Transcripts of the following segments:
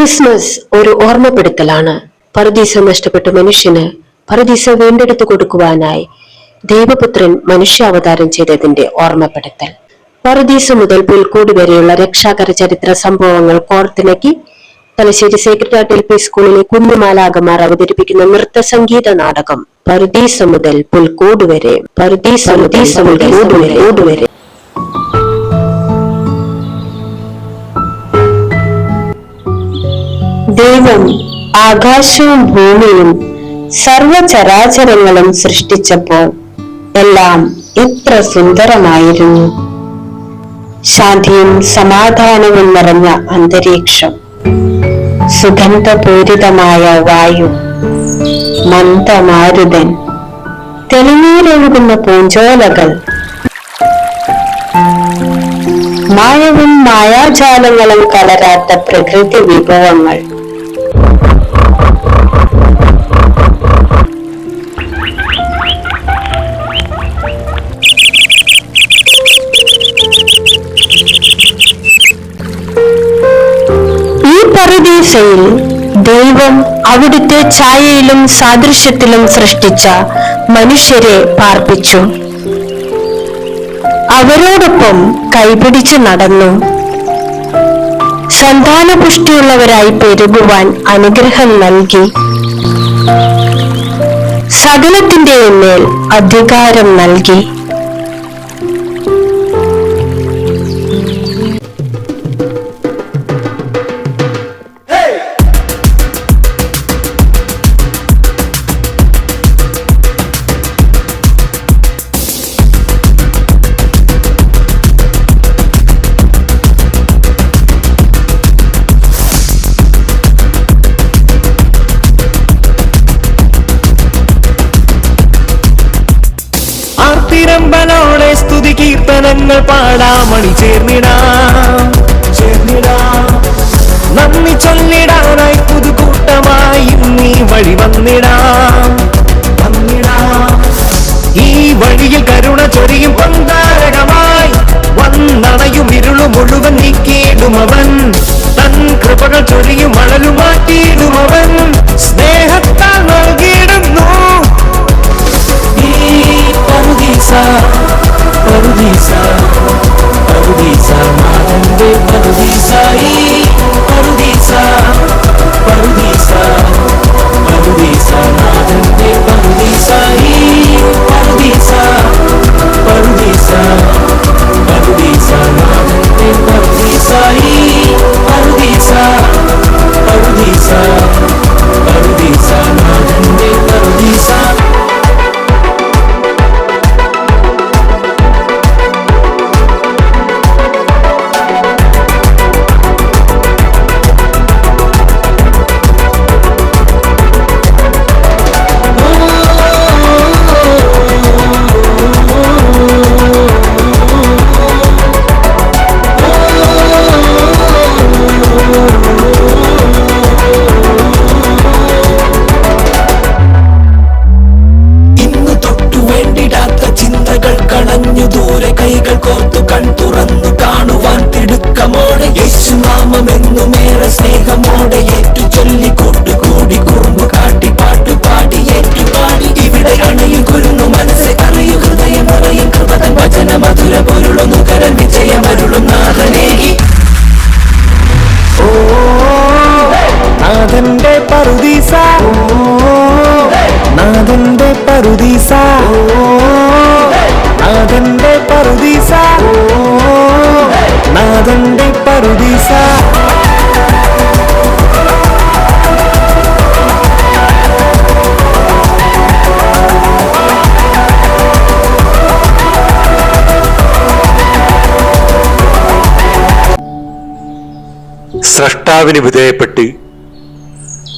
Christmas ഒരു ഓർമ്മപ്പെടുത്തലാണ്. പറുദീസ നഷ്ടപ്പെട്ട മനുഷ്യന് പറുദീസ വീണ്ടെടുത്തു കൊടുക്കുവാനായി ദൈവപുത്രൻ മനുഷ്യാവതാരം ചെയ്തതിന്റെ ഓർമ്മപ്പെടുത്തൽ. പറുദീസ മുതൽ പുൽക്കൂട് വരെയുള്ള രക്ഷാകര ചരിത്ര സംഭവങ്ങൾ കോർത്തിണക്കി തലശ്ശേരി സേക്രട്ട് LP സ്കൂളിലെ കുഞ്ഞുമാലാകമാർ അവതരിപ്പിക്കുന്ന നൃത്ത സംഗീത നാടകം പറുദീസ മുതൽ പുൽക്കൂട് വരെ. പറുദീസ മുതൽ പുൽക്കൂട് വരെ. ദൈവം ആകാശവും ഭൂമിയും സർവചരാചരങ്ങളും സൃഷ്ടിച്ചപ്പോൾ എല്ലാം എത്ര സുന്ദരമായിരുന്നു. ശാന്തിയും സമാധാനവും നിറഞ്ഞ അന്തരീക്ഷം, സുഗന്ധപൂരിതമായ വായു, മന്ദമാരുതൻ, തെളിനീരൊഴുകുന്ന പൂഞ്ചോലകൾ, മായവും മായാജാലങ്ങളും കലരാത്ത പ്രകൃതി വിഭവങ്ങൾ. ഈ പറുദീസയിൽ ദൈവം അവിടുത്തെ ഛായയിലും സാദൃശ്യത്തിലും സൃഷ്ടിച്ച മനുഷ്യരെ പാർപ്പിച്ചു. അവരോടൊപ്പം കൈപിടിച്ചു നടന്നു. സന്താനപുഷ്ടിയുള്ളവരായി പെരുകുവാൻ അനുഗ്രഹം നൽകി. സകലത്തിന്റെയും മേൽ അധികാരം നൽകി. തിരമ്പലോടെ സ്തുതി കീർത്തനങ്ങൾ പാടാമണി ചേർന്നിടാം. നന്ദി ചൊല്ലിടാനായി പുതുകൂട്ടമായി നീ വഴി വന്നിടാം. ഈ വഴിയിൽ കരുണ ചൊരിയും പന്താരകമായി വന്നണയും ഇരുളു മുഴുവൻ നീക്കിയിടുമവൻ. തൻ കൃപകൾ ചൊരിയും മഴലു മാറ്റിയിടുമവൻ. സ്നേഹത്താൽ നൽകിയിടുന്നു പറുദീസ, പറുദീസ, പറുദീസ, നാഥന്റെ പറുദീസ. ഈ പറുദീസ, പറുദീസ, പറുദീസ, നാഥന്റെ പറുദീസ. ഈ പറുദീസ, പറുദീസ, പറുദീസ, നാഥന്റെ പറുദീസ. ഈ പറുദീസ, പറുദീസ, പറുദീസ, നാഥന്റെ പറുദീസ. േറെ സ്നേഹമോടെ ഏറ്റു ചൊല്ലി കൂട്ടുകൂടി കുറുമ്പ് കാട്ടി പാട്ടുപാടി ഏറ്റുപാടി ഇവിടെ അണയും കുരുന്നു മനസ്സെ അറിയു ഹൃദയം നിറയും കൃപതൻ വചന മധുര പൊരുളൊന്നു കരൻ വിജയമരുളും നാഥനേകി. ഓ നാഥന്റെ പറുദീസ, നാഥന്റെ പറുദീസ, നാഥന്റെ പറുദീസ, നാഥന്റെ പറുദീസ. സ്രഷ്ടാവിന് വിധേയപ്പെട്ട്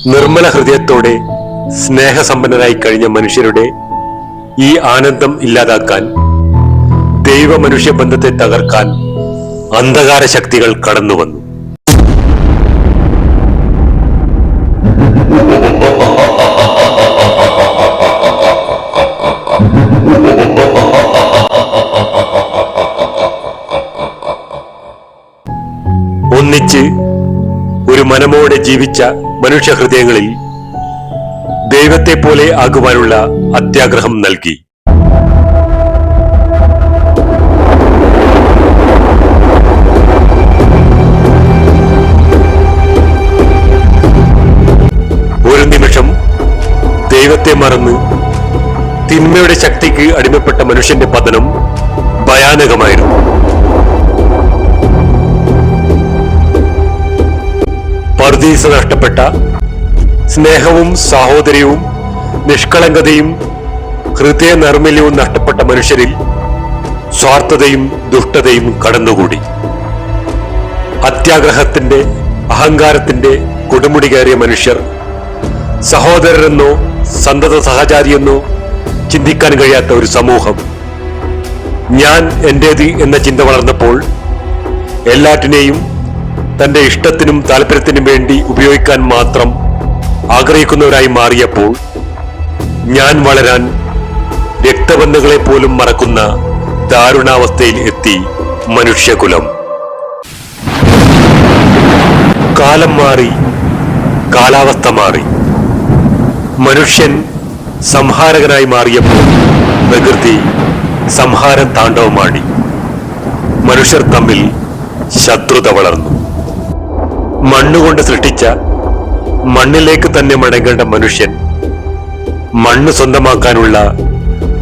നിർമ്മല ഹൃദയത്തോടെ സ്നേഹസമ്പന്നരായി കഴിഞ്ഞ മനുഷ്യരുടെ ഈ ആനന്ദം ഇല്ലാതാക്കാൻ, ദൈവ മനുഷ്യ ബന്ധത്തെ തകർക്കാൻ അന്ധകാര ശക്തികൾ കടന്നുവന്നു. ഒന്നിച്ച് ഒരു മനമോടെ ജീവിച്ച മനുഷ്യഹൃദയങ്ങളിൽ ദൈവത്തെ പോലെ ആകുവാനുള്ള അത്യാഗ്രഹം നൽകി. ഒരു നിമിഷം ദൈവത്തെ മറന്ന് തിന്മയുടെ ശക്തിക്ക് അടിമപ്പെട്ട മനുഷ്യന്റെ പതനം ഭയാനകമായിരുന്നു. പറുദീസ നഷ്ടപ്പെട്ട, സ്നേഹവും സാഹോദര്യവും നിഷ്കളങ്കതയും ഹൃദയ നൈർമല്യവും നഷ്ടപ്പെട്ട മനുഷ്യരിൽ സ്വാർത്ഥതയും ദുഷ്ടതയും കടന്നുകൂടി. അത്യാഗ്രഹത്തിന്റെ, അഹങ്കാരത്തിന്റെ കൊടുമുടി കയറിയ മനുഷ്യർ സഹോദരരെന്നോ സന്തത സഹചാരിയെന്നോ ചിന്തിക്കാൻ കഴിയാത്ത ഒരു സമൂഹം. ഞാൻ എന്റേത് എന്ന ചിന്ത വളർന്നപ്പോൾ എല്ലാറ്റിനെയും തന്റെ ഇഷ്ടത്തിനും താല്പര്യത്തിനും വേണ്ടി ഉപയോഗിക്കാൻ മാത്രം ആഗ്രഹിക്കുന്നവരായി മാറിയപ്പോൾ ഞാൻ വളരാൻ രക്തബന്ധങ്ങളെ പോലും മറക്കുന്ന ദാരുണാവസ്ഥയിൽ എത്തി മനുഷ്യകുലം. കാലം മാറി, കാലാവസ്ഥ മാറി. മനുഷ്യൻ സംഹാരകനായി മാറിയപ്പോൾ പ്രകൃതി സംഹാരം താണ്ഡവമാടി. മനുഷ്യർ തമ്മിൽ ശത്രുത വളർന്നു. മണ്ണുകൊണ്ട് സൃഷ്ടിച്ച മണ്ണിലേക്ക് തന്നെ മടങ്ങേണ്ട മനുഷ്യൻ മണ്ണ് സ്വന്തമാക്കാനുള്ള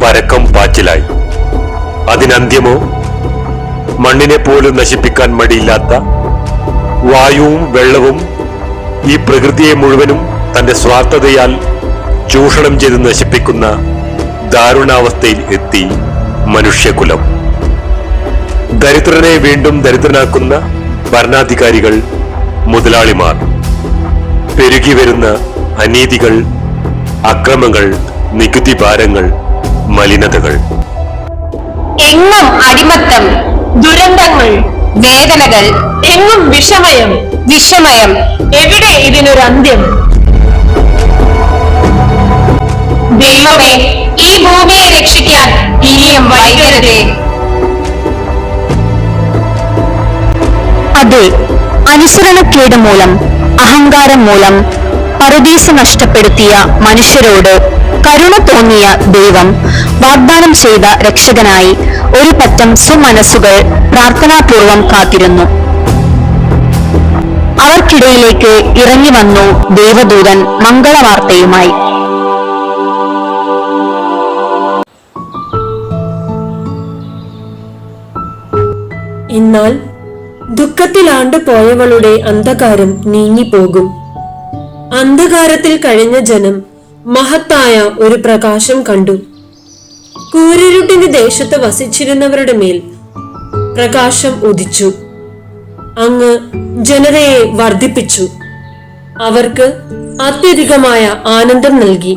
പരക്കം പാച്ചിലായി. അതിനന്ത്യമോ? മണ്ണിനെ പോലും നശിപ്പിക്കാൻ മടിയില്ലാത്ത വായുവും വെള്ളവും ഈ പ്രകൃതിയെ മുഴുവനും തന്റെ സ്വാർത്ഥതയാൽ ചൂഷണം ചെയ്ത് നശിപ്പിക്കുന്ന ദാരുണാവസ്ഥയിൽ എത്തി മനുഷ്യകുലം. ദരിദ്രനെ വീണ്ടും ദരിദ്രനാക്കുന്ന ഭരണാധികാരികൾ, മുതലാളിമാർ, പെരുകി വരുന്ന അനീതികൾ, അക്രമങ്ങൾ, നികുതി ഭാരങ്ങൾ, മലിനതകൾ. എങ്ങും അടിമത്തം, ദുരന്തങ്ങൾ, വേദനകൾ, എങ്ങും വിഷമയം. എവിടെ ഇതിനൊരു അന്ത്യം? ദൈവമേ, ഈ ഭൂമിയെ രക്ഷിക്കാൻ ഇനിയും വൈകരുതേ. അതെ, അനുസരണക്കേട് മൂലം, അഹങ്കാരം മൂലം പറുദീസ നഷ്ടപ്പെടുത്തിയ മനുഷ്യരോട് കരുണ തോന്നിയ ദൈവം വാഗ്ദാനം ചെയ്ത രക്ഷകനായി ഒരു പറ്റം സുമനസ്സുകൾ പ്രാർത്ഥനാപൂർവം കാത്തിരുന്നു. അവർക്കിടയിലേക്ക് ഇറങ്ങി വന്നു ദേവദൂതൻ മംഗളവാർത്തയുമായി. എന്നാൽ ദുഃഖത്തിലാണ്ടു പോയവളുടെ അന്ധകാരം നീങ്ങിപ്പോകും. അന്ധകാരത്തിൽ കഴിഞ്ഞ ജനം മഹത്തായ ഒരു പ്രകാശം കണ്ടു. കൂരിരുട്ടിന്റെ ദേശത്ത് വസിച്ചിരുന്നവരുടെ മേൽ പ്രകാശം ഉദിച്ചു. അങ്ങ് ജനതയെ വർദ്ധിപ്പിച്ചു, അവർക്ക് അത്യധികമായ ആനന്ദം നൽകി.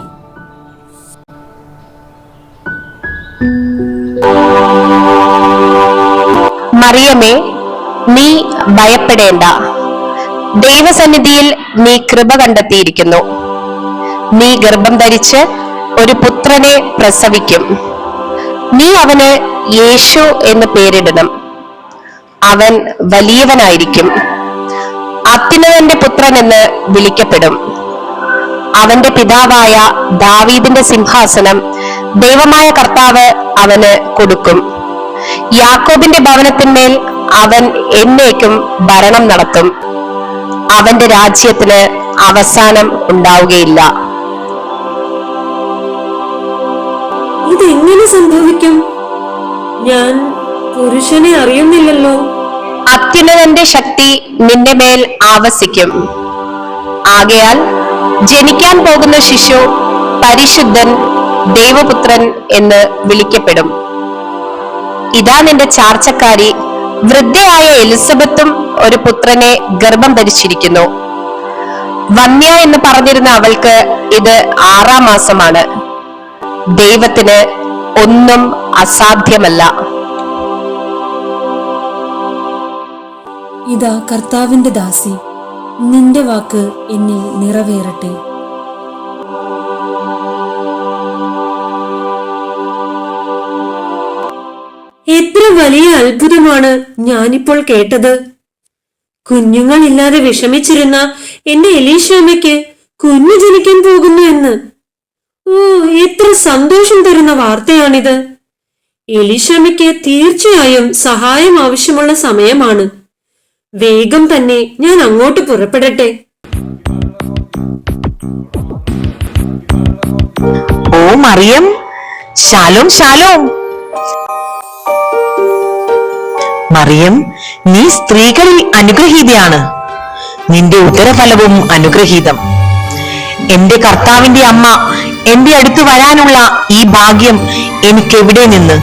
മറിയമേ, നീ ഭയപ്പെടേണ്ട. ദൈവസന്നിധിയിൽ നീ കൃപ കണ്ടെത്തിയിരിക്കുന്നു. നീ ഗർഭം ധരിച്ച് ഒരു പുത്രനെ പ്രസവിക്കും. നീ അവന് യേശു എന്ന് പേരിടണം. അവൻ വലിയവനായിരിക്കും, അത്യുന്നതന്റെ പുത്രൻ എന്ന് വിളിക്കപ്പെടും. അവന്റെ പിതാവായ ദാവീദിന്റെ സിംഹാസനം ദൈവമായ കർത്താവ് അവന് കൊടുക്കും. യാക്കോബിന്റെ ഭവനത്തിന്മേൽ അവൻ എന്നേക്കും ഭരണം നടത്തും. അവന്റെ രാജ്യത്തിന് അവസാനം ഉണ്ടാവുകയില്ല. ഇതെങ്ങനെ സംഭവിക്കും? ഞാൻ പുരുഷനെ അറിയുന്നില്ലല്ലോ. അത്യുന്നതന്റെ ശക്തി നിന്റെ മേൽ ആവസിക്കും. ആകയാൽ ജനിക്കാൻ പോകുന്ന ശിശു പരിശുദ്ധൻ, ദൈവപുത്രൻ എന്ന് വിളിക്കപ്പെടും. ഇതാ നിന്റെ ചാർച്ചക്കാരി വൃദ്ധയായ എലിസബത്തും ഒരു പുത്രനെ ഗർഭം ധരിച്ചിരിക്കുന്നു. വന്യ എന്ന് പറഞ്ഞിരുന്ന അവൾക്ക് ഇത് 6-ാം മാസമാണ്. ദൈവത്തിന് ഒന്നും അസാധ്യമല്ല. ഇതാ കർത്താവിന്റെ ദാസി, നിന്റെ വാക്ക് എന്നിൽ നിറവേറട്ടെ. എത്ര വലിയ അത്ഭുതമാണ് ഞാനിപ്പോൾ കേട്ടത്! കുഞ്ഞുങ്ങളില്ലാതെ വിഷമിച്ചിരുന്ന എന്റെ എലീശാമ്മയ്ക്ക് കുഞ്ഞു ജനിക്കാൻ പോകുന്നു എന്ന്. ഓ, എത്ര സന്തോഷം തരുന്ന വാർത്തയാണിത്. എലീശാമ്മയ്ക്ക് തീർച്ചയായും സഹായം ആവശ്യമുള്ള സമയമാണ്. വേഗം തന്നെ ഞാൻ അങ്ങോട്ട് പുറപ്പെടട്ടെ. ഓ മറിയം, ശാലോം ശാലോം. മറിയം, നീ സ്ത്രീകളിൽ അനുഗ്രഹീതയാണ്. നിന്റെ ഉദരഫലവും അനുഗ്രഹീതം. എന്റെ കർത്താവിന്റെ അമ്മ എന്റെ അടുത്ത് വരാനുള്ള ഈ ഭാഗ്യം എനിക്ക് എവിടെ നിന്ന്?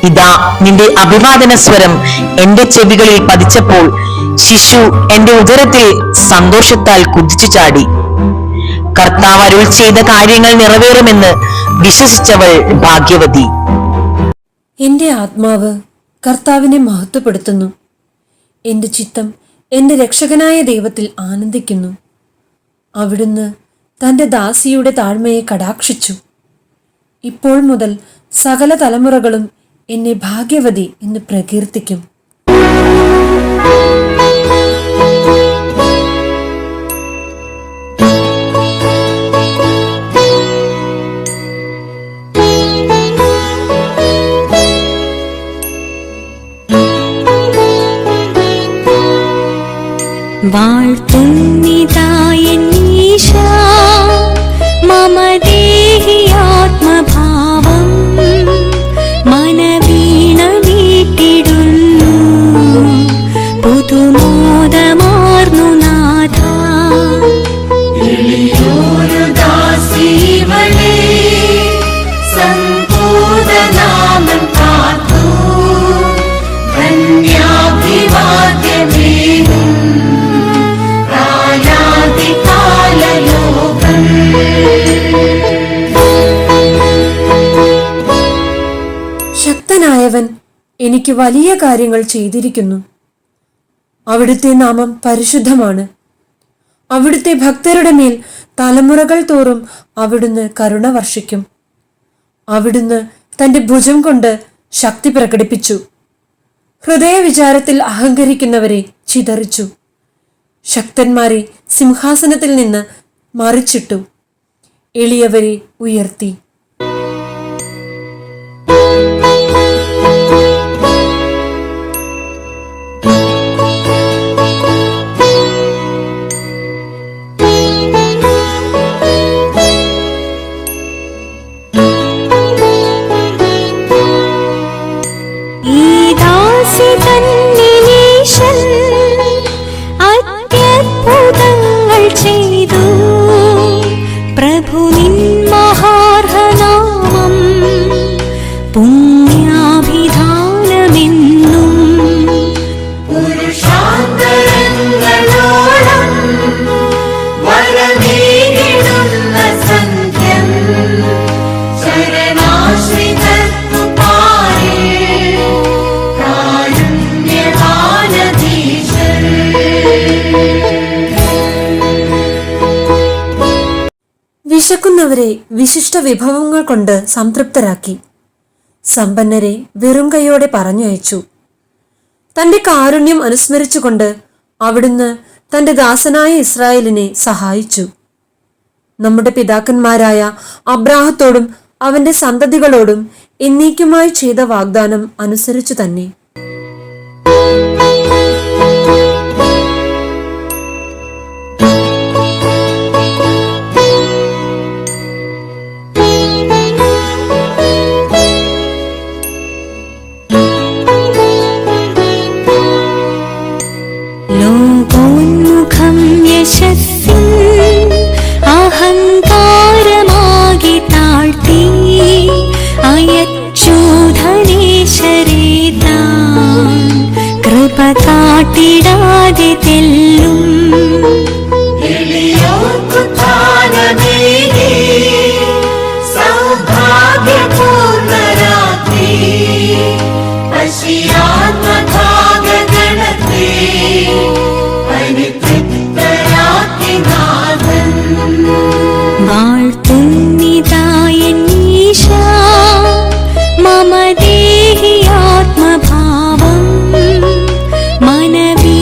ഇതാ നിന്റെ അഭിവാദന സ്വരം എന്റെ ചെവികളിൽ പതിച്ചപ്പോൾ ശിശു എന്റെ ഉദരത്തിൽ സന്തോഷത്താൽ കുതിച്ചു ചാടി. കർത്താവ് അരുൾ ചെയ്ത കാര്യങ്ങൾ നിറവേറുമെന്ന് വിശ്വസിച്ചവൾ ഭാഗ്യവതി. എന്റെ ആത്മാവ് കർത്താവിനെ മഹത്വപ്പെടുത്തുന്നു. എന്റെ ചിത്തം എന്റെ രക്ഷകനായ ദൈവത്തിൽ ആനന്ദിക്കുന്നു. അവിടുന്ന് തന്റെ ദാസിയുടെ താഴ്മയെ കടാക്ഷിച്ചു. ഇപ്പോൾ മുതൽ സകല തലമുറകളും എന്നെ ഭാഗ്യവതി എന്ന് പ്രകീർത്തിക്കും. വാഴ്ത്തുന്നിതായന്നീശാ മമ ദേഹി ആത്മഭാവം മനവീണ വീട്ടിടുന്നു പുതുമോദമാർന്നു നാഥ. എളിയോരു ദാസീവളേ സങ്കോദനാമം കാത്തു ധന്യാഭിവാദ്യമേകും ശക്തനായവൻ എനിക്ക് വലിയ കാര്യങ്ങൾ ചെയ്തിരിക്കുന്നു. അവിടുത്തെ നാമം പരിശുദ്ധമാണ്. അവിടുത്തെ ഭക്തരുടെ മേൽ തലമുറകൾ തോറും അവിടുന്ന് കരുണ വർഷിക്കും. അവിടുന്ന് തന്റെ ഭുജം കൊണ്ട് ശക്തി പ്രകടിപ്പിച്ചു. ഹൃദയവിചാരത്തിൽ അഹങ്കരിക്കുന്നവരെ ചിതറിച്ചു. ശക്തന്മാരെ സിംഹാസനത്തിൽ നിന്ന് മറിച്ചിട്ടു. എളിയവരെ ഉയർത്തി. അത്യത്ഭുതങ്ങൾ ചെയ്തു പ്രഭു നിൻ മഹാർഹനാമം പുണ്യാഭിധാനമെന്നും പുരുഷാന്തരങ്ങളോളം വരമേകിടുന്ന സന്ധ്യം ശരണാശ്രിതർക്കു വിശക്കുന്നവരെ വിശിഷ്ട വിഭവങ്ങൾ കൊണ്ട് സംതൃപ്തരാക്കി. സമ്പന്നരെ വെറും കൈയോടെ പറഞ്ഞയച്ചു. തന്റെ കാരുണ്യം അനുസ്മരിച്ചുകൊണ്ട് അവിടുന്ന് തന്റെ ദാസനായ ഇസ്രായേലിനെ സഹായിച്ചു. നമ്മുടെ പിതാക്കന്മാരായ അബ്രാഹത്തോടും അവന്റെ സന്തതികളോടും എന്നേക്കുമായി ചെയ്ത വാഗ്ദാനം അനുസരിച്ചു തന്നെ. ലോകോന്മുഖം യശസ്സിൻ അഹങ്കാരമാകി താഴ്ത്തി അയച്ചൂധനേശ്വരേ താൻ കൃപ കാട്ടിടാതെ തെല്ലും സൗഭാഗ്യപൂർണരാത്രി പശ്യാത്മഭാഗഗണത്തെ വാഴ്ത്തുന്നിതായന്നീശാ മമ ദേഹി ആത്മഭാവം മനവീ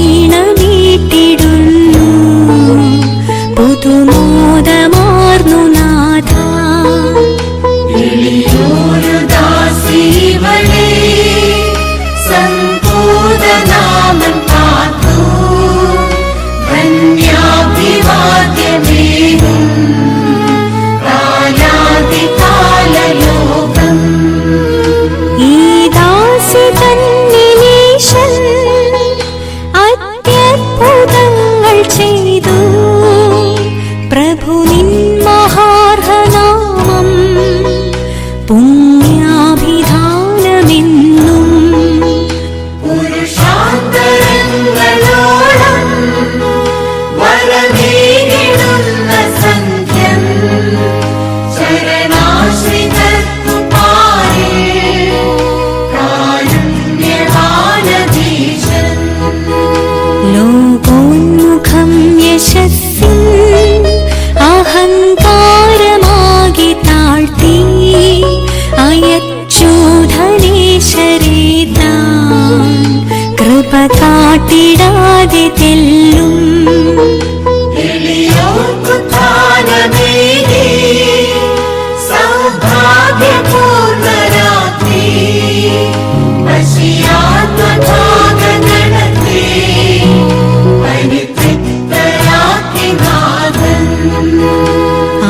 കൃപ കാട്ടിടാതെ തെല്ലും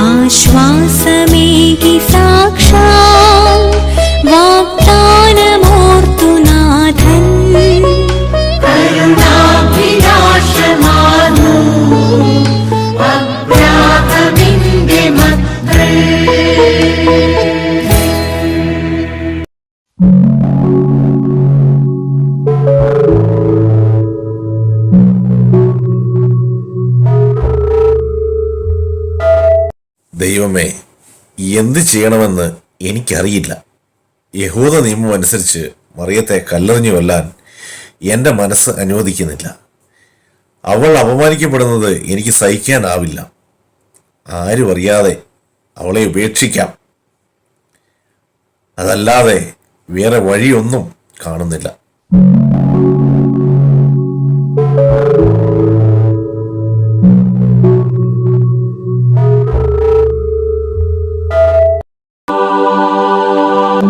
ആശ്വാസമേകി സാക്ഷാൽ വാഗ്ദാനമോർത്തു നാഥൻ ദൈവമേ, എന്ത് ചെയ്യണമെന്ന് എനിക്കറിയില്ല. യഹൂദ നിയമം അനുസരിച്ച് മറിയത്തെ കല്ലെറിഞ്ഞു കൊല്ലാൻ എൻ്റെ മനസ്സ് അനുവദിക്കുന്നില്ല. അവൾ അപമാനിക്കപ്പെടുന്നത് എനിക്ക് സഹിക്കാനാവില്ല. ആരും അറിയാതെ അവളെ ഉപേക്ഷിക്കാം. അതല്ലാതെ വേറെ വഴിയൊന്നും കാണുന്നില്ല.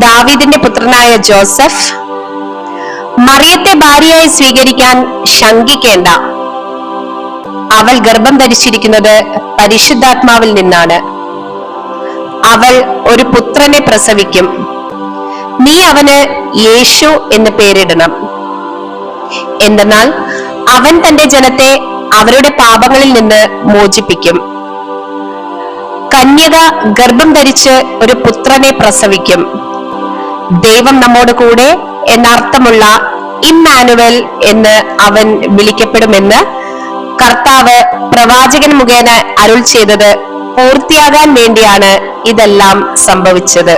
ദാവീദിന്റെ പുത്രനായ ജോസഫ്, മറിയത്തെ ഭാര്യയായി സ്വീകരിക്കാൻ ശങ്കിക്കേണ്ട. അവൾ ഗർഭം ധരിച്ചിരിക്കുന്നത് പരിശുദ്ധാത്മാവിൽ നിന്നാണ്. അവൾ ഒരു പുത്രനെ പ്രസവിക്കും. നീ അവന് യേശു എന്ന് പേരിടണം. എന്തെന്നാൽ അവൻ തന്റെ ജനത്തെ അവരുടെ പാപങ്ങളിൽ നിന്ന് മോചിപ്പിക്കും. കന്യക ഗർഭം ധരിച്ച് ഒരു പുത്രനെ പ്രസവിക്കും. ദൈവം നമ്മോട് കൂടെ എന്നർത്ഥമുള്ള ഇമ്മാനുവൽ എന്ന് അവൻ വിളിക്കപ്പെടുമെന്ന് കർത്താവ് പ്രവാചകൻ മുഖേന അരുൾ ചെയ്തത് പൂർത്തിയാകാൻ വേണ്ടിയാണ് ഇതെല്ലാം സംഭവിച്ചത്.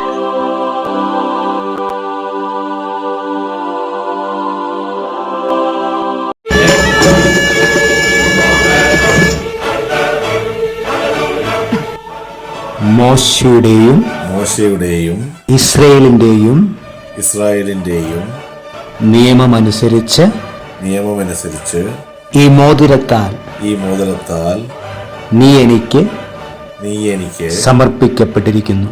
മോശയുടെയും ഇസ്രായേലിന്റെയും നിയമമനുസരിച്ച് ഈ മോതിരത്താൽ നീ എനിക്ക് സമർപ്പിക്കപ്പെട്ടിരിക്കുന്നു.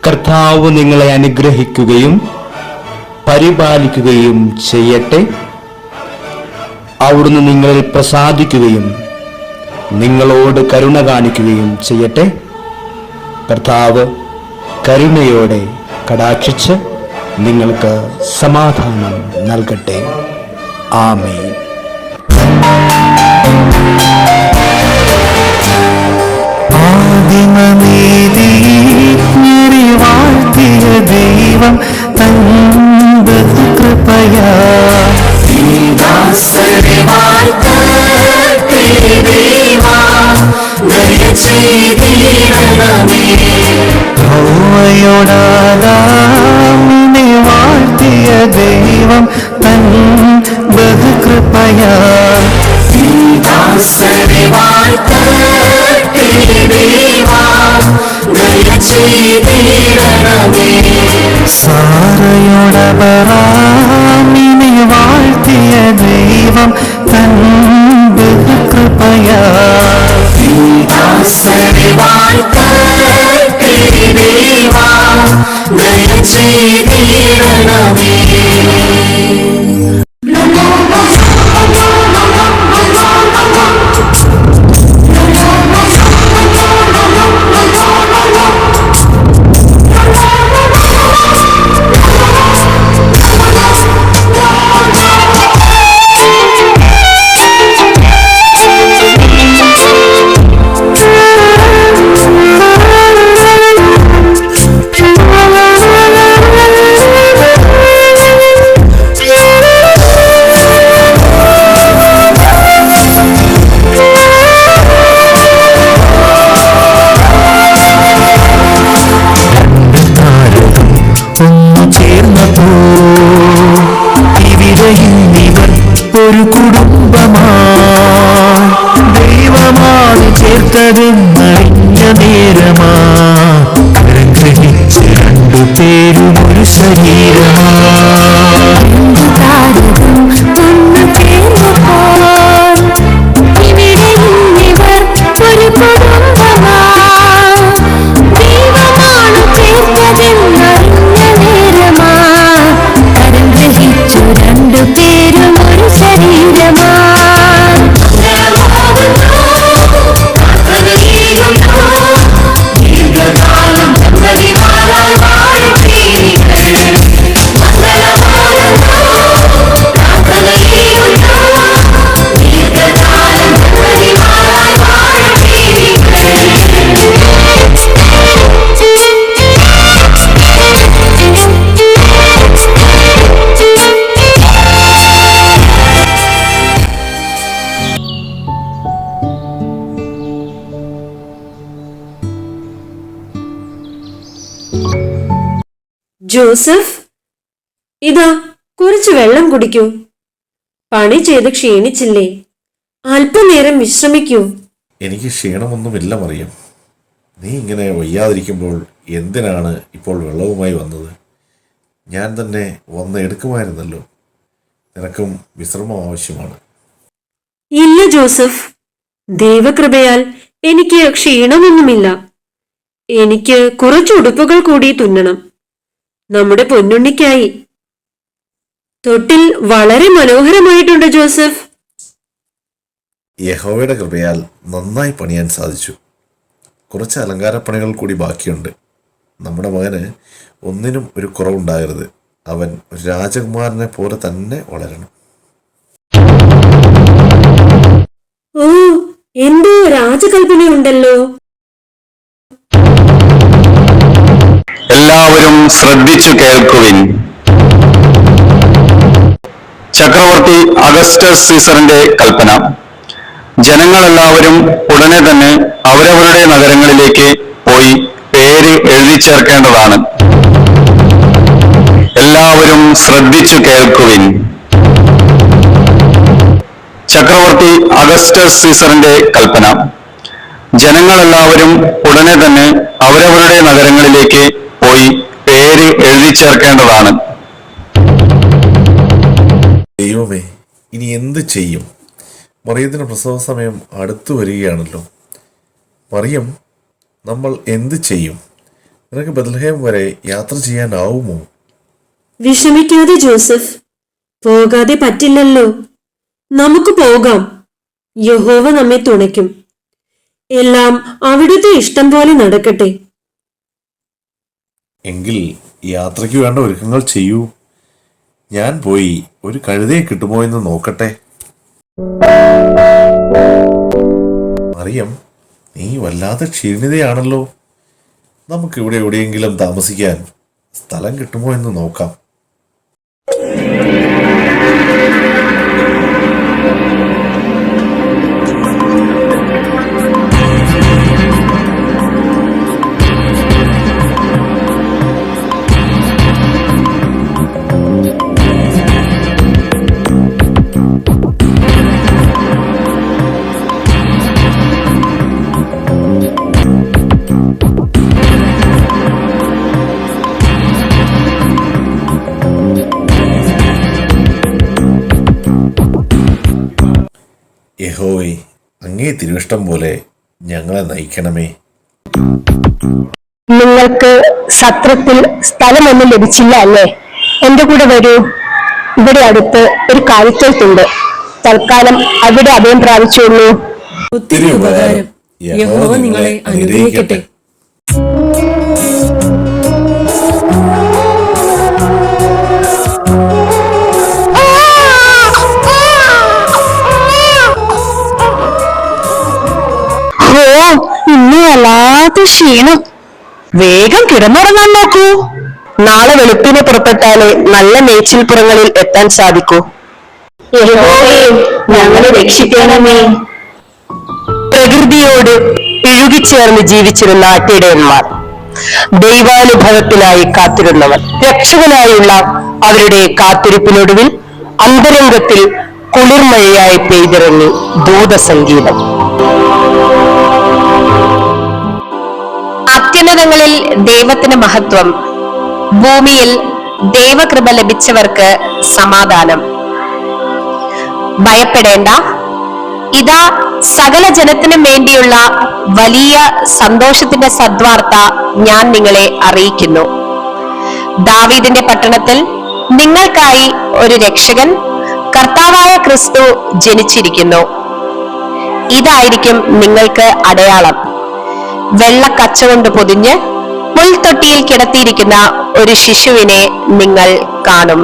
കർത്താവ് നിങ്ങളെ അനുഗ്രഹിക്കുകയും പരിപാലിക്കുകയും ചെയ്യട്ടെ. അവിടുന്ന് നിങ്ങളിൽ പ്രസാദിക്കുകയും നിങ്ങളോട് കരുണ കാണിക്കുകയും ചെയ്യട്ടെ. കർത്താവ് കരുണയോടെ കടാക്ഷിച്ച് നിങ്ങൾക്ക് സമാധാനം നൽകട്ടെ. ആമേൻ. വാഴ്ത്തിയ ദൈവം തന്റെ കൃപയാ ോടാദാമിനെ വാഴ്ത്തിയ ദൈവം തൻ ബഹുകൃപയാ സാറയോടബറാമിനെ വാഴ്ത്തിയ ദൈവം തൻ ബഹുകൃപയാ ഒരു കുടുംബമായി ദൈവമാണ് ചേർത്തതെന്നറിഞ്ഞ നേരമാ രണ്ടുപേരും ഒരു ശരീരമാണ്. രണ്ടുപേരും ഒരു ശരീരമാ. ജോസഫ്, ഇതാ കുറച്ച് വെള്ളം കുടിക്കൂ. പണി ചെയ്ത് ക്ഷീണിച്ചില്ലേ? അല്പനേരം വിശ്രമിക്കൂ. എനിക്ക് ക്ഷീണമൊന്നുമില്ല മറിയം. നീ ഇങ്ങനെ വയ്യാതിരിക്കുമ്പോൾ എന്തിനാണ് ഇപ്പോൾ വെള്ളവുമായി വന്നത്? ഞാൻ തന്നെ വന്ന് എടുക്കുമായിരുന്നല്ലോ. നിനക്കും വിശ്രമം ആവശ്യമാണ്. ഇല്ല ജോസഫ്, ദൈവകൃപയാൽ എനിക്ക് ക്ഷീണമൊന്നുമില്ല. എനിക്ക് കുറച്ച് ഉടുപ്പുകൾ കൂടി തുന്നണം, നമ്മുടെ പൊന്നുണ്ണിക്കായി. തൊട്ടിൽ വളരെ മനോഹരമായിട്ടുണ്ട് ജോസഫ്. യഹോവയുടെ കൃപയാൽ നന്നായി പണിയാൻ സാധിച്ചു. കുറച്ച് അലങ്കാരപ്പണികൾ കൂടി ബാക്കിയുണ്ട്. നമ്മുടെ മകന് ഒന്നിനും ഒരു കുറവുണ്ടാകരുത്. അവൻ ഒരു രാജകുമാരനെ പോലെ തന്നെ വളരണം. ഓ, എന്തോ രാജകൽപ്പനയുണ്ടല്ലോ. എല്ലാവരും ശ്രദ്ധിച്ചു കേൾക്കുവിൻ. ചക്രവർത്തി അഗസ്റ്റസ് സീസറിന്റെ കൽപ്പന. ജനങ്ങളെല്ലാവരും ഉടനെ തന്നെ അവരവരുടെ നഗരങ്ങളിലേക്ക് പോയി പേര് എഴുതി ചേർക്കേണ്ടതാണ്. എല്ലാവരും ശ്രദ്ധിച്ചു കേൾക്കുവിൻ. ചക്രവർത്തി അഗസ്റ്റസ് സീസറിന്റെ കൽപ്പന. ജനങ്ങളെല്ലാവരും ഉടനെ തന്നെ അവരവരുടെ നഗരങ്ങളിലേക്ക് പോയി പേര് എഴുതി ചേർക്കേണ്ടതാണ്. ദൈവമേ, ഇനി എന്ത് ചെയ്യും? മറിയത്തിന് പ്രസവ സമയം അടുത്തു വരികയാണല്ലോ. മറിയം, നമ്മൾ എന്ത് ചെയ്യും? നിനക്ക് ബത്ലഹേം വരെ യാത്ര ചെയ്യാനാവുമോ? വിഷമിക്കാതെ ജോസഫ്, പോകാതെ പറ്റില്ലല്ലോ. നമുക്ക് പോകാം. യഹോവ നമ്മെ തുണയ്ക്കും. എല്ലാം അവിടുത്തെ ഇഷ്ടം പോലെ നടക്കട്ടെ. എങ്കിൽ യാത്രയ്ക്ക് വേണ്ട ഒരുക്കങ്ങൾ ചെയ്യൂ. ഞാൻ പോയി ഒരു കഴുതയെ കിട്ടുമോ എന്ന് നോക്കട്ടെ. മറിയം, നീ വല്ലാതെ ക്ഷീണിതയാണല്ലോ. നമുക്കിവിടെ എവിടെയെങ്കിലും താമസിക്കാൻ സ്ഥലം കിട്ടുമോ എന്ന് നോക്കാം. യഹോവേ, അങ്ങേ തിരുവിഷ്ടം പോലെ ഞങ്ങളെ നയിക്കണമേ. നിങ്ങൾക്ക് സത്രത്തിൽ സ്ഥലമൊന്നും ലഭിച്ചില്ല അല്ലേ? എന്റെ കൂടെ വരൂ. ഇവിടെ അടുത്ത് ഒരു കാലിത്തോട്ടുണ്ട്. തൽക്കാലം അവിടെ അഭയം പ്രാപിച്ചുള്ളൂ. ഒത്തിരി ഉപകാരം. യഹോവ നിങ്ങളെ അനുഗ്രഹിക്കട്ടെ. ഇന്ന് വല്ലാത്ത ക്ഷീണം. വേഗം കിടന്നുറങ്ങാൻ നോക്കൂ. നാളെ വെളുപ്പിന് പുറപ്പെട്ടാലേ നല്ല മേച്ചിൽപ്പുറങ്ങളിൽ എത്താൻ സാധിക്കൂ. ഞങ്ങളെ രക്ഷിക്കണമേ. പ്രകൃതിയോട് ഇഴുകിച്ചേർന്ന് ജീവിച്ചിരുന്ന ആട്ടിടയന്മാർ, ദൈവാനുഭവത്തിനായി കാത്തിരുന്നവർ, രക്ഷകനായുള്ള അവരുടെ കാത്തിരിപ്പിനൊടുവിൽ അന്തരംഗത്തിൽ കുളിർമഴയായി പെയ്തിറങ്ങി ദൂതസംഗീതം. അത്യുന്നതങ്ങളിൽ ദൈവത്തിന് മഹത്വം, ഭൂമിയിൽ ദൈവകൃപ ലഭിച്ചവർക്ക് സമാധാനം. ഭയപ്പെടേണ്ട, ഇതാ സകല ജനത്തിനും വേണ്ടിയുള്ള വലിയ സന്തോഷത്തിന്റെ സദ്വാർത്ത ഞാൻ നിങ്ങളെ അറിയിക്കുന്നു. ദാവീദിന്റെ പട്ടണത്തിൽ നിങ്ങൾക്കായി ഒരു രക്ഷകൻ, കർത്താവായ ക്രിസ്തു ജനിച്ചിരിക്കുന്നു. ഇതായിരിക്കും നിങ്ങൾക്ക് അടയാളം: വെള്ളക്കച്ച കൊണ്ട് പൊതിഞ്ഞ് പുൽത്തൊട്ടിയിൽ കിടത്തിയിരിക്കുന്ന ഒരു ശിശുവിനെ നിങ്ങൾ കാണും.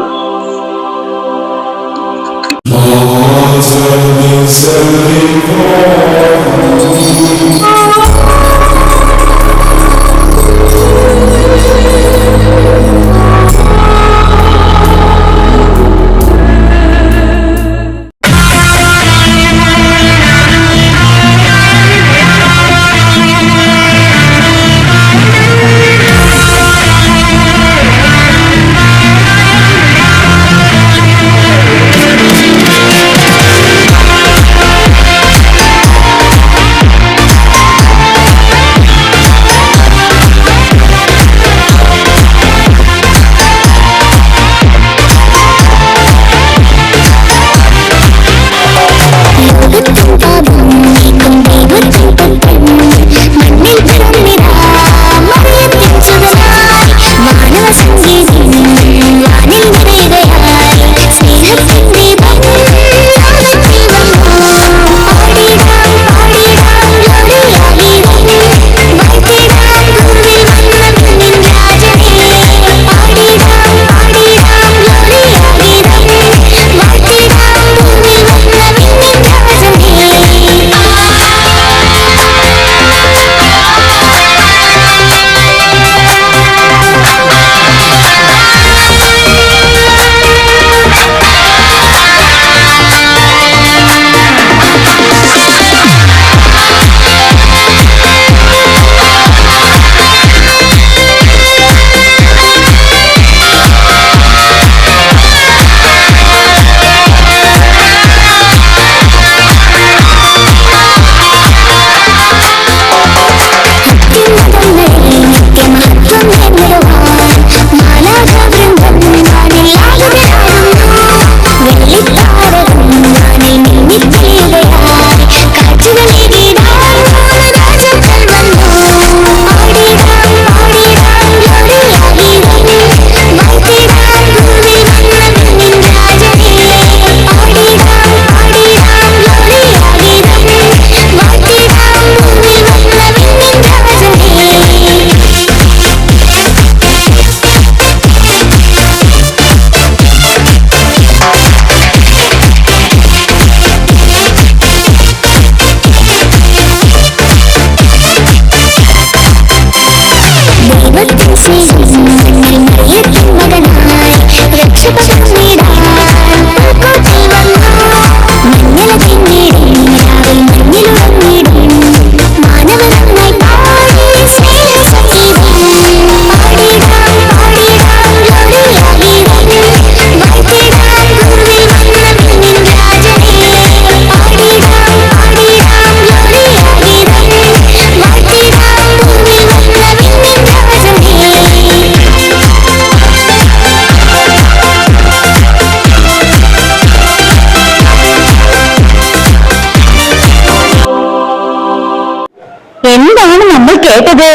എന്താണ് നമ്മൾ കേട്ടത്?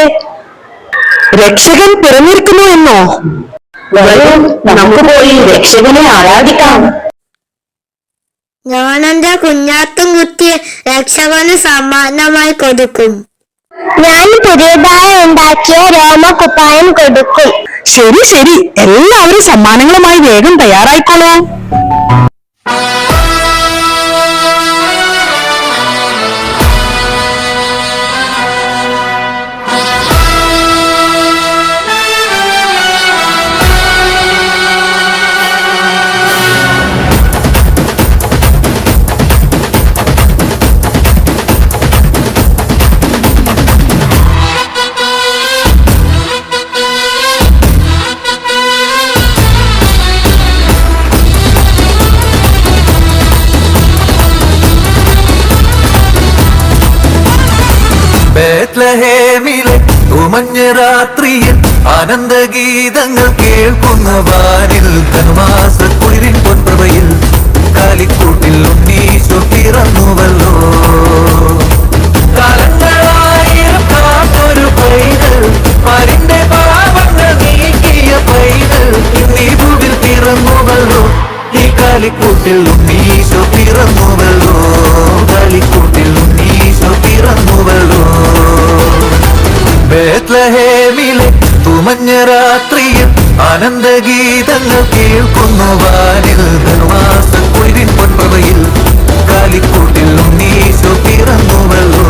രക്ഷകൻ പിറന്നിരിക്കുന്നു എന്നോ? വരൂ, നമുക്ക് പോയി രക്ഷകനെ ആരാധിക്കാം. ഞാനെന്റെ കുഞ്ഞാത്തും കുത്തി രക്ഷകന് സമ്മാനമായി കൊടുക്കും. ഞാൻ പുതിയതായി ഉണ്ടാക്കിയ രോമകുപ്പായം കൊടുക്കും. ശരി ശരി, എല്ലാവരും സമ്മാനങ്ങളുമായി വേഗം തയ്യാറായിക്കോളൂ. ബേത്ലഹേമിലെ ഉമഞ്ഞ രാത്രിയിൽ ആനന്ദഗീതങ്ങൾ കേൾക്കുന്ന വാനിൽ ധനുമാസക്കുളിരിൻ പൊൻപ്രഭയിൽ കാലിക്കൂട്ടിൽ ഉണ്ണീശോ പിറന്നുവല്ലോ. കാലങ്ങളായിരം കാത്തൊരു പൈതൽ, മരിന്റെ പാപങ്ങൾ നീക്കിയ പൈതൽ, ഇന്നീ ഭൂവിൽ പിറന്നുവല്ലോ. ഈ കാലിക്കൂട്ടിൽ ഉണ്ണീശോ പിറന്നുവല്ലോ. കാലിക്കൂട്ടിൽ ഉണ്ണീശോ പിറന്നുവല്ലോ. ബേത്ലഹേമിലെ തുമഞ്ഞ രാത്രിയിൽ ആനന്ദഗീതങ്ങൾ കേൾക്കുന്നു വാനിൽ ധനുമാസക്കുളിരിൻ പൊൻപ്രഭയിൽ കാലിക്കൂട്ടിൽ ഉണ്ണീശോ പിറന്നുവല്ലോ.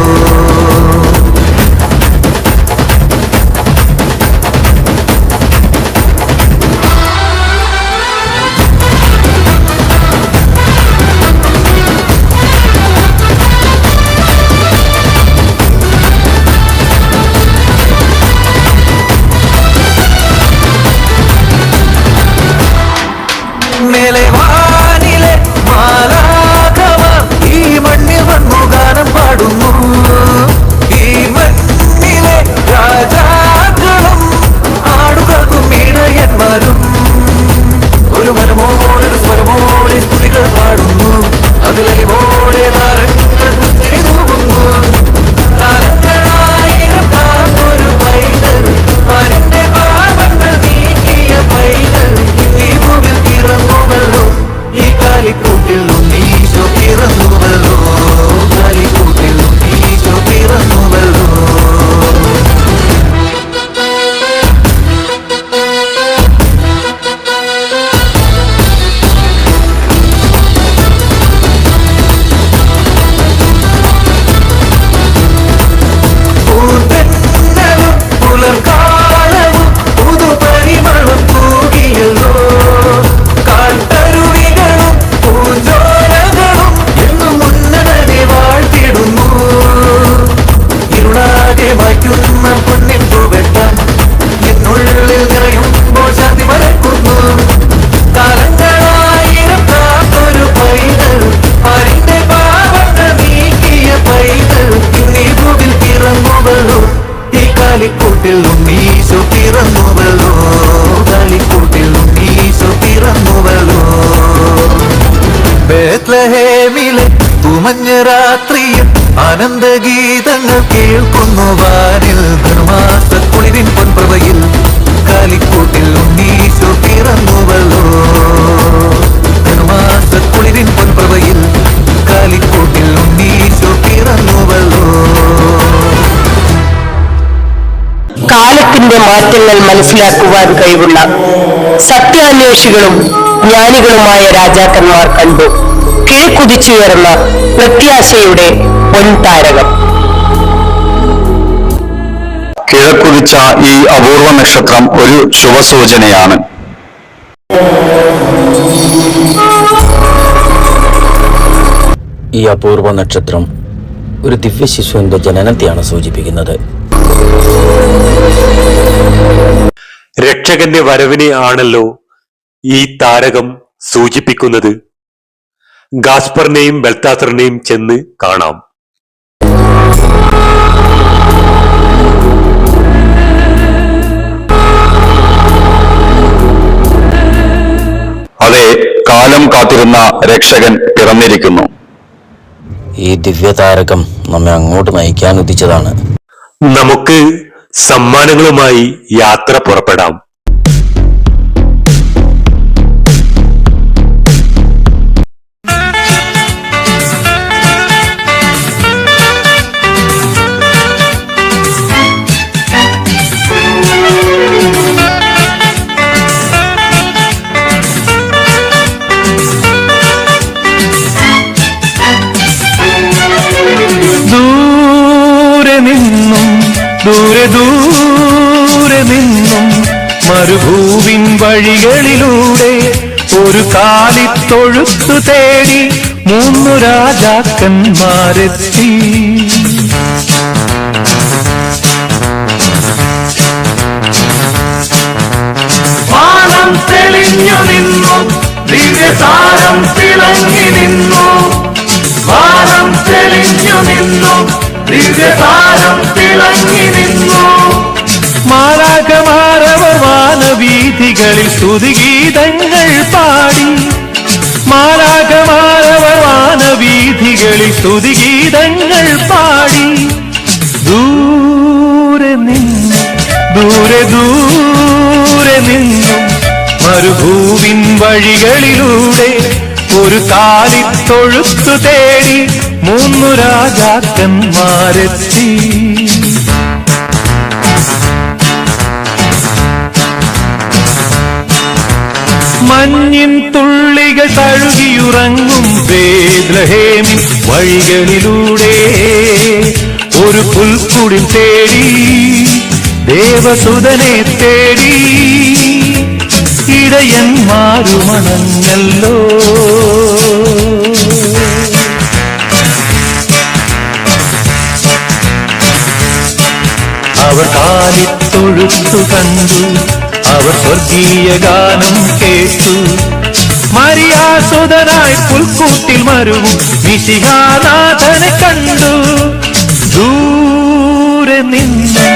മേലെ വാനിലെ മാലാഖമാർ ഈ മണ്ണിൽ വന്നു ഗാനം പാടുന്നു. ഈ മണ്ണിലെ രാജാക്കളും ആടുകൾക്കും ഇടയന്മാരും ഒരു മനമോടെ സ്വരമോടെ സ്തുതികൾ പാടുന്നു. അതിലൊടെ താരങ്ങൾ തൂകുന്നു. കാലങ്ങളായിരം കാത്തൊരു പൈതൽ, മരിന്റെ പാപങ്ങൾ നീക്കിയ പൈതൽ, ഈ ഭൂമിൽ പിറന്നുവല്ലോ. ഈ കാലിക്കൂട്ടിൽ ഉണ്ണീശോ പിറന്നുവല്ലോ. കാലിക്കൂട്ടിൽ ഉണ്ണീശോ പിറന്നുവല്ലോ. പൂന്തന്നലും പുലർക്കാലവും പുതുപരിമളം തൂകിയല്ലോ. കാട്ടരുവികളും പൂഞ്ചോലകളും എന്നും ഉന്നതനെ വാഴ്ത്തിടുന്നു. ഇരുളാകെ മാറ്റുന്ന പൊന്നിൻ പൂവെട്ടം എന്നുള്ളിൽ നിറയുമ്പോൾ ശാന്തി പരക്കുന്നു. കാലങ്ങളായിരം കാത്തൊരു പൈതൽ, മരിന്റെ പാപങ്ങൾ നീക്കിയ പൈതൽ, ഇന്നീ ഭൂവിൽ പിറന്നുവല്ലോ. ഈ കാലിക്കൂട്ടിൽ ഉണ്ണീശോ പിറന്നുവല്ലോ. കാലിക്കൂട്ടിൽ ഉണ്ണീശോ പിറന്നുവല്ലോ. ബേത്ലഹേമിലെ തുമഞ്ഞ രാത്രിയിൽ ആനന്ദഗീതങ്ങൾ കേൾക്കുന്നു വാനിൽ ധനുമാസക്കുളിരിൻ പൊൻപ്രഭയിൽ കാലിക്കൂട്ടിൽ ഉണ്ണീശോ പിറന്നുവല്ലോ. ധനുമാസക്കുളിരിൻ പൊൻപ്രഭയിൽ കാലിക്കൂട്ടിൽ ഉണ്ണീശോ പിറന്നുവല്ലോ. കാലത്തിന്റെ മാറ്റങ്ങൾ മനസ്സിലാക്കുവാൻ കഴിവുള്ള സത്യാന്വേഷികളും ജ്ഞാനികളുമായ രാജാക്കന്മാർ കണ്ടു കിഴക്കുതിച്ചുയർന്ന പ്രത്യാശയുടെ പൊൻതാരകം. കിഴക്കുതിച്ച ഈ അപൂർവ നക്ഷത്രം ഒരു ശുഭസൂചനയാണ്. ഈ അപൂർവ നക്ഷത്രം ഒരു ദിവ്യശിശുവിന്റെ ജനനത്തെയാണ് സൂചിപ്പിക്കുന്നത്. രക്ഷകന്റെ വരവിനെ ആണല്ലോ ഈ താരകം സൂചിപ്പിക്കുന്നത്. ഗാസ്പറിനെയും ബെൽത്താസറിനെയും ചെന്ന് കാണാം. അതെ, കാലം കാത്തിരുന്ന രക്ഷകൻ പിറന്നിരിക്കുന്നു. ഈ ദിവ്യതാരകം നമ്മെ അങ്ങോട്ട് നയിക്കാൻ ഉദിച്ചതാണ്. നമുക്ക് സമ്മാനങ്ങളുമായി യാത്ര പുറപ്പെടാം. ദൂരെ ദൂരെ നിന്നും മരുഭൂവിൻ വഴികളിലൂടെ ഒരു കാലിത്തൊഴുത്തു തേടി 3 രാജാക്കന്മാരെത്തി. വാനം തെളിഞ്ഞു നിന്നു, ദിവ്യതാരം തിളങ്ങി നിന്നു. വാനം തെളിഞ്ഞു നിന്നു, ദിവ്യതാരം തിളങ്ങി നിന്നു. മാലാഖമാർ വഴികളിൽ സ്തുതിഗീതങ്ങൾ പാടി. മാലാഖമാരവർ വാനവീഥികളിൽ സ്തുതിഗീതങ്ങൾ പാടി. ദൂരെ നിന്നും ദൂരെ ദൂരെ നിന്നും മരുഭൂവിൻ വഴികളിലൂടെ ഒരു കാലിത്തൊഴുത്തു തേടി 3 രാജാക്കന്മാരെത്തി. മഞ്ഞിൻ തുള്ളികൾ തഴുകിയുറങ്ങും ബേത്ലഹേമിൻ വഴികളിലൂടെ ഒരു പുൽക്കുടിൽ തേടി ദേവസുതനെ തേടി ഇടയന്മാരുമണഞ്ഞല്ലോ. അവർ കാലിത്തൊഴുത്തു കണ്ടു, അവർ സ്വർഗീയ ഗാനം കേട്ടു. മരിയാസുതനായി പുൽക്കൂട്ടിൽ മരുവും മിശിഹാനാഥനെ കണ്ടു. ദൂരെ നിന്നും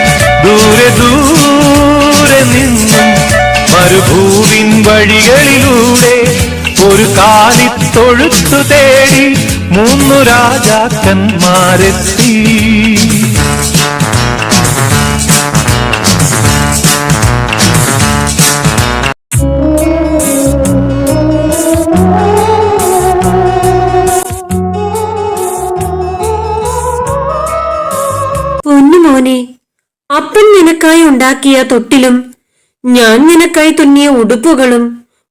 ദൂരെ ദൂരെ നിന്നും മരുഭൂവിൻ വഴികളിലൂടെ ഒരു കാലിത്തൊഴുത്തു തേടി 3 രാജാക്കന്മാരെത്തി. പൊന്നുമോനെ, അപ്പൻ നിനക്കായി ഉണ്ടാക്കിയ തൊട്ടിലും ഞാൻ നിനക്കായി തുന്നിയ ഉടുപ്പുകളും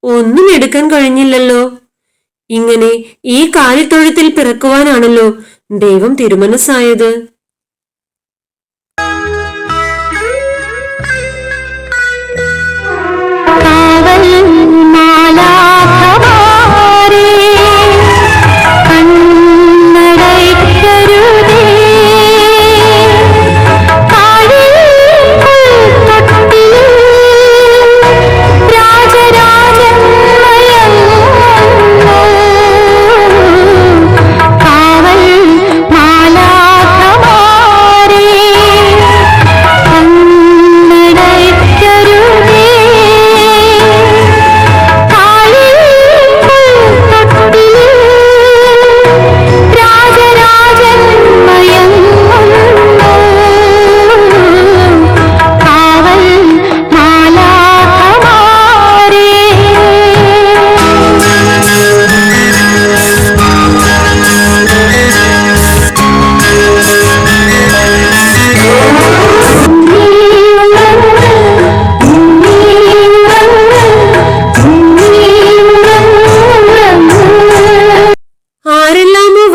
ഒന്നും എടുക്കാൻ കഴിഞ്ഞില്ലല്ലോ. ഇങ്ങനെ ഈ കാലിത്തൊഴുത്തിൽ പിറക്കുവാനാണല്ലോ ദൈവം തിരുമനസ്സായത്.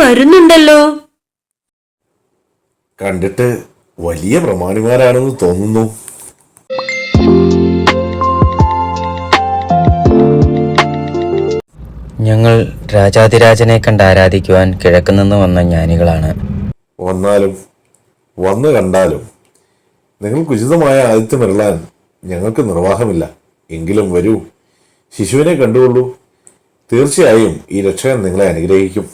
വരുന്നുണ്ടല്ലോ. കണ്ടിട്ട് വലിയ പ്രമാണിമാരാണെന്ന് തോന്നുന്നു. ഞങ്ങൾ രാജാതിരാജനെ കണ്ട് ആരാധിക്കുവാൻ കിഴക്കുനിന്ന് വന്ന ജ്ഞാനികളാണ്. വന്നാലും വന്നു കണ്ടാലും നിങ്ങൾക്ക് ഉചിതമായ ആതിഥ്യമരുളാൻ ഞങ്ങൾക്ക് നിർവാഹമില്ല. എങ്കിലും വരൂ, ശിശുവിനെ കണ്ടുകൊള്ളൂ. തീർച്ചയായും ഈ രക്ഷകൻ നിങ്ങളെ അനുഗ്രഹിക്കും.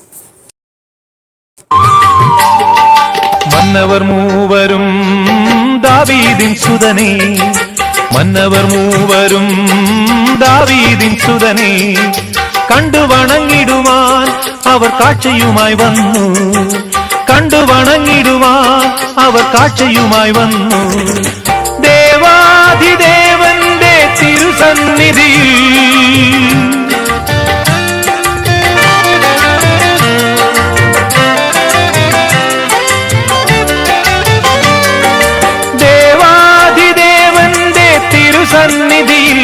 മന്നവർ മൂവരും ദാവീദിൻ സുതനേ, മന്നവർ മൂവരും ദാവീദിൻ സുതനേ, കണ്ടു വണങ്ങിടുവാൻ അവർ കാഴ്ചയുമായി വന്നു. കണ്ടു വണങ്ങിടുവാൻ അവർ കാഴ്ചയുമായി വന്നു. ദേവാധിദേവന്റെ തിരുസന്നിധിയിൽ സന്നിധിയിൽ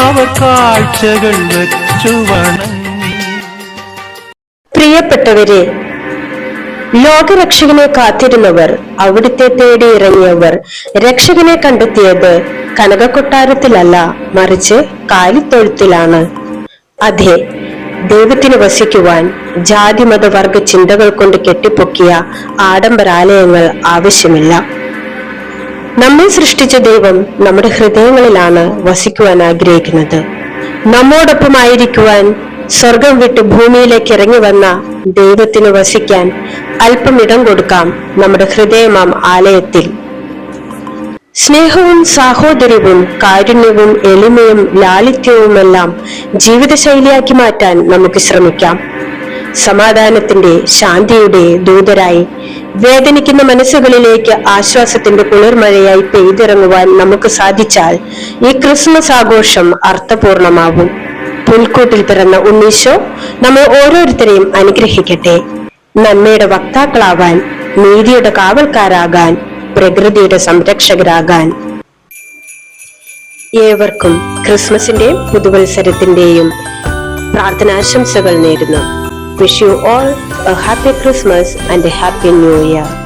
അവർ കാഴ്ചകൾ വെച്ചു വണങ്ങി. പ്രിയപ്പെട്ടവരെ, ലോകരക്ഷകനെ കാത്തിരുന്നവർ, അവിടുത്തെ തേടി ഇറങ്ങിയവർ രക്ഷകനെ കണ്ടെത്തിയത് കനകക്കൊട്ടാരത്തിലല്ല, മറിച്ച് കാലിത്തൊഴുത്തിലാണ്. അതെ, ദൈവത്തിന് വസിക്കുവാൻ ജാതി മതവർഗ ചിന്തകൾ കൊണ്ട് കെട്ടിപ്പൊക്കിയ ആഡംബരാലയങ്ങൾ ആവശ്യമില്ല. നമ്മെ സൃഷ്ടിച്ച ദൈവം നമ്മുടെ ഹൃദയങ്ങളിലാണ് വസിക്കുവാൻ ആഗ്രഹിക്കുന്നത്. നമ്മോടൊപ്പമായിരിക്കുവാൻ സ്വർഗം വിട്ട് ഭൂമിയിലേക്ക് ഇറങ്ങി വന്ന ദൈവത്തിന് വസിക്കാൻ അല്പം ഇടം കൊടുക്കാം നമ്മുടെ ഹൃദയമാം ആലയത്തിൽ. സ്നേഹവും സാഹോദര്യവും കാരുണ്യവും എളിമയും ലാളിത്യവുമെല്ലാം ജീവിതശൈലിയാക്കി മാറ്റാൻ നമുക്ക് ശ്രമിക്കാം. സമാധാനത്തിന്റെ ശാന്തിയുടെ ദൂതരായി വേദനിക്കുന്ന മനസ്സുകളിലേക്ക് ആശ്വാസത്തിന്റെ കുളിർമഴയായി പെയ്തിറങ്ങുവാൻ നമുക്ക് സാധിച്ചാൽ ഈ ക്രിസ്മസ് ആഘോഷം അർത്ഥപൂർണമാവും. പുൽക്കൂട്ടിൽ പിറന്ന ഉണ്ണീശോ നമ്മൾ ഓരോരുത്തരെയും അനുഗ്രഹിക്കട്ടെ. നന്മയുടെ വക്താക്കളാവാൻ, നീതിയുടെ കാവൽക്കാരാകാൻ, പ്രകൃതിയുടെ സംരക്ഷകരാകാൻ. ഏവർക്കും ക്രിസ്മസിന്റെയും പുതുവത്സരത്തിന്റെയും പ്രാർത്ഥനാശംസകൾ നേരുന്നു. Wish you all a happy Christmas and a happy New Year.